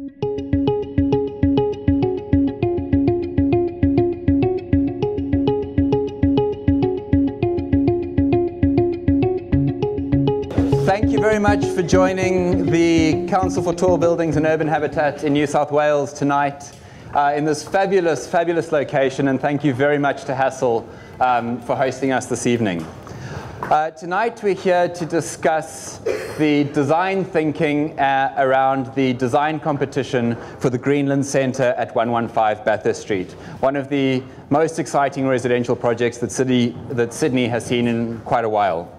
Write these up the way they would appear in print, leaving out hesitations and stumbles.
Thank you very much for joining the Council for Tall Buildings and Urban Habitat in New South Wales tonight in this fabulous, fabulous location, and thank you very much to Hassell for hosting us this evening. Tonight we're here to discuss the design thinking around the design competition for the Greenland Centre at 115 Bathurst Street, one of the most exciting residential projects that Sydney has seen in quite a while.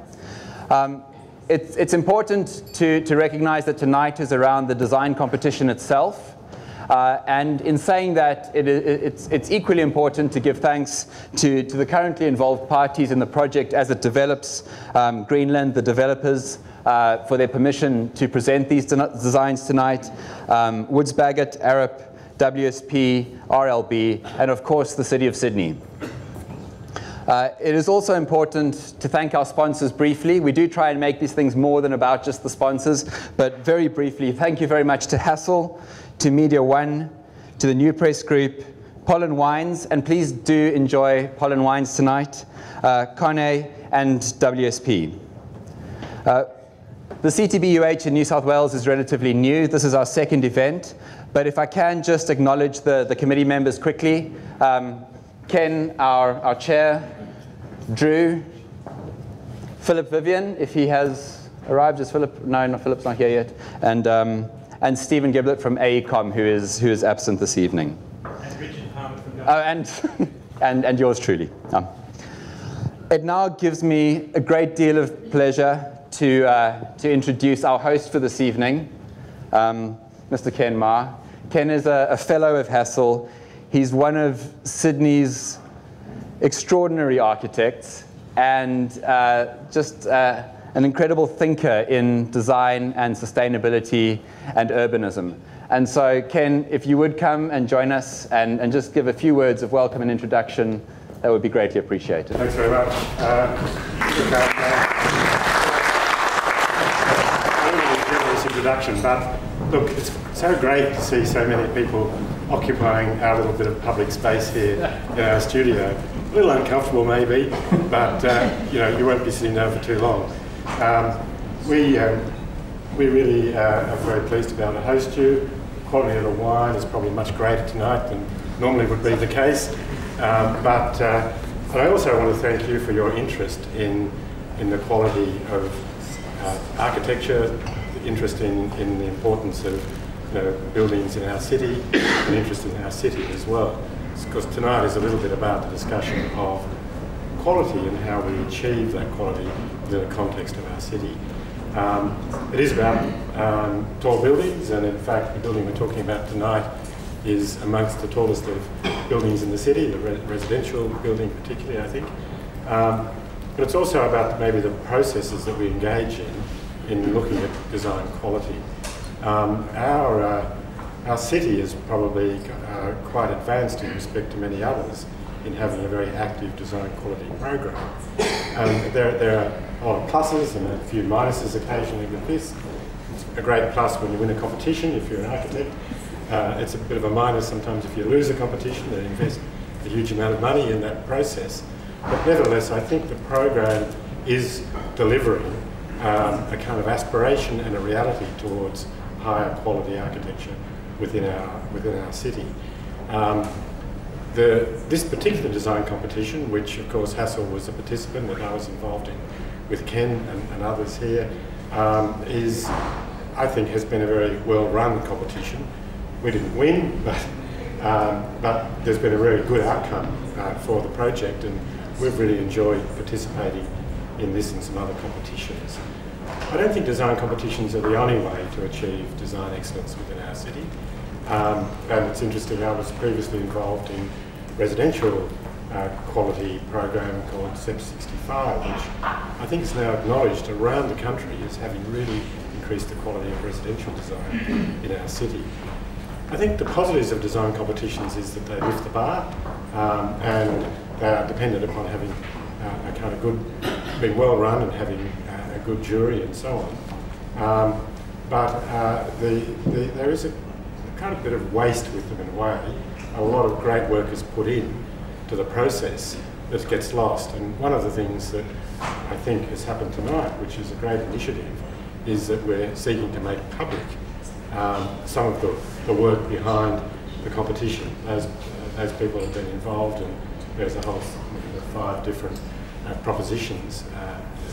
It's important to recognise that tonight is around the design competition itself. And in saying that, it's equally important to give thanks to the currently involved parties in the project as it develops, Greenland, the developers, for their permission to present these designs tonight, Woods Bagot, Arup, WSP, RLB, and of course the City of Sydney. It is also important to thank our sponsors briefly. We do try and make these things more than about just the sponsors, but very briefly, thank you very much to Hassell, to Media One, to the New Press Group, Pollen Wines, and please do enjoy Pollen Wines tonight, Kone, and WSP. The CTBUH in New South Wales is relatively new. This is our second event, but if I can just acknowledge the committee members quickly. Ken, our chair, Drew, Philip Vivian, if he has arrived. Is Philip? No, Philip's not here yet. And Stephen Giblett from AECOM, who is absent this evening. And Richard Palmer from and yours truly. It now gives me a great deal of pleasure to introduce our host for this evening, Mr. Ken Maher. Ken is a fellow of Hassell. He's one of Sydney's extraordinary architects and just an incredible thinker in design and sustainability and urbanism. And so, Ken, if you would come and join us and just give a few words of welcome and introduction, that would be greatly appreciated. Thanks very much. I don't really give this introduction, but look, it's so great to see so many people occupying our little bit of public space here in our studio. A little uncomfortable maybe, but you know, you won't be sitting down for too long. We really are very pleased to be able to host you. The quality of the wine is probably much greater tonight than normally would be the case. But I also want to thank you for your interest in the quality of architecture, the interest in the importance of buildings in our city, and interest in our city as well. Because tonight is a little bit about the discussion of quality and how we achieve that quality within the context of our city. It is about tall buildings, and in fact the building we're talking about tonight is amongst the tallest of buildings in the city, the residential building particularly, I think. But it's also about maybe the processes that we engage in looking at design quality. Our city is probably quite advanced in respect to many others in having a very active design quality program. There are a lot of pluses and a few minuses occasionally with this. It's a great plus when you win a competition if you're an architect. It's a bit of a minus sometimes if you lose a competition and invest a huge amount of money in that process. But nevertheless, I think the program is delivering a kind of aspiration and a reality towards higher quality architecture within our city. This particular design competition, which of course Hassell was a participant that I was involved in with Ken and others here, I think has been a very well-run competition. We didn't win, but there's been a very good outcome for the project, and we've really enjoyed participating in this and some other competitions. I don't think design competitions are the only way to achieve design excellence within our city. And it's interesting, I was previously involved in residential quality program called CEP 65, which I think is now acknowledged around the country as having really increased the quality of residential design in our city. I think the positives of design competitions is that they lift the bar, and they are dependent upon having a kind of good, being well run and having a good jury and so on. But there is a kind of bit of waste with them in a way. A lot of great work is put in to the process that gets lost. And one of the things that I think has happened tonight, which is a great initiative, is that we're seeking to make public some of the work behind the competition. Those people have been involved, and there's a whole 5 different propositions.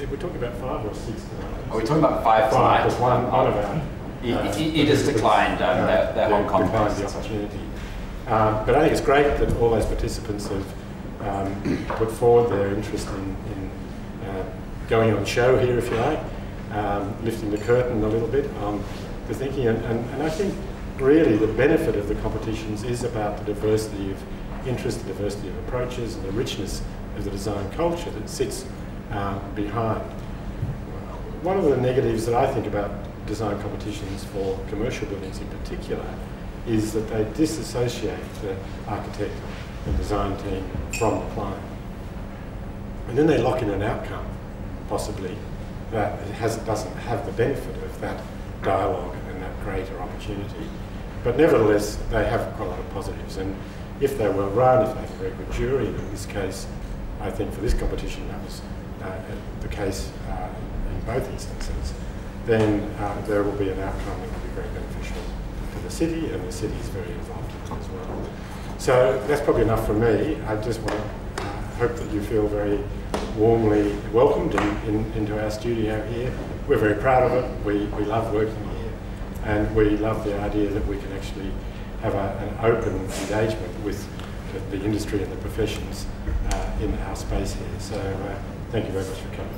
We're talking about 5 or 6 tonight. Are we talking about 5 tonight? Because one of our... It has declined their Hong Kong declined the opportunity. But I think it's great that all those participants have put forward their interest in going on show here, if you like, lifting the curtain a little bit on the thinking. And I think really the benefit of the competitions is about the diversity of interest, the diversity of approaches, and the richness of the design culture that sits behind. One of the negatives that I think about design competitions for commercial buildings in particular is that they disassociate the architect and design team from the client. And then they lock in an outcome, possibly, that doesn't have the benefit of that dialogue and that greater opportunity. But nevertheless, they have quite a lot of positives. And if they're well run, if they have a very good jury, and in this case, I think for this competition that was the case in both instances, then there will be an outcome that will be very beneficial to the city, and the city is very involved in it as well. So that's probably enough from me. I just want to hope that you feel very warmly welcomed into our studio here. We're very proud of it. We love working here, and we love the idea that we can actually have an open engagement with the industry and the professions in our space here. So thank you very much for coming.